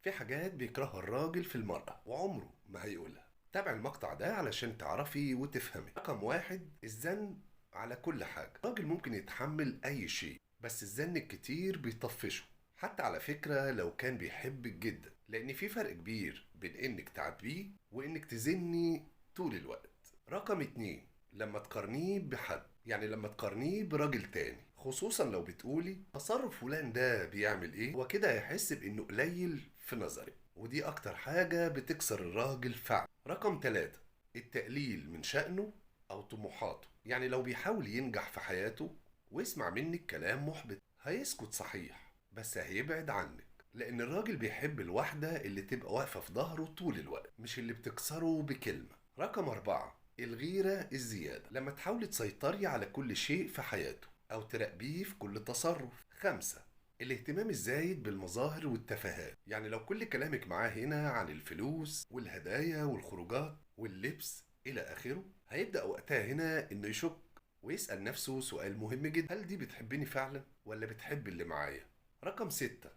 في حاجات بيكرهها الراجل في المرأة وعمره ما هيقولها. تابع المقطع ده علشان تعرفي وتفهمي. رقم واحد، الزن على كل حاجة. الراجل ممكن يتحمل أي شيء، بس الزن الكتير بيطفشه، حتى على فكرة لو كان بيحبك جدا، لأن في فرق كبير بين إنك تعاتبيه وإنك تزني طول الوقت. رقم اتنين، لما تقارنيه بحد، يعني لما تقارنيه براجل تاني، خصوصا لو بتقولي تصرف فلان ده بيعمل ايه، وكده هيحس بانه قليل في نظرك، ودي اكتر حاجة بتكسر الراجل فعلا. رقم تلاتة، التقليل من شأنه او طموحاته. يعني لو بيحاول ينجح في حياته ويسمع منك كلام محبط، هيسكت صحيح بس هيبعد عنك، لان الراجل بيحب الواحدة اللي تبقى واقفة في ظهره طول الوقت، مش اللي بتكسره بكلمة. رقم أربعة، الغيرة الزيادة. لما تحاولي تسيطري على كل شيء في حياته أو تراقبيه في كل تصرف. خمسة، الاهتمام الزايد بالمظاهر والتفاهات. يعني لو كل كلامك معاه هنا عن الفلوس والهدايا والخروجات واللبس إلى آخره، هيبدأ وقتها هنا إنه يشك ويسأل نفسه سؤال مهم جدا: هل دي بتحبني فعلا ولا بتحب اللي معايا؟ رقم ستة،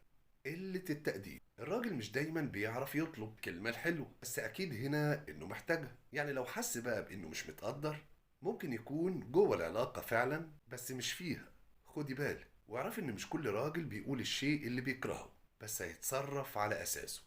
قلة التقدير. الراجل مش دايما بيعرف يطلب كلمة الحلوة، بس أكيد هنا إنه محتاجها. يعني لو حس بقى بإنه مش متقدر، ممكن يكون جوه العلاقة فعلا بس مش فيها. خدي بالك واعرفي إن مش كل راجل بيقول الشيء اللي بيكرهه، بس هيتصرف على أساسه.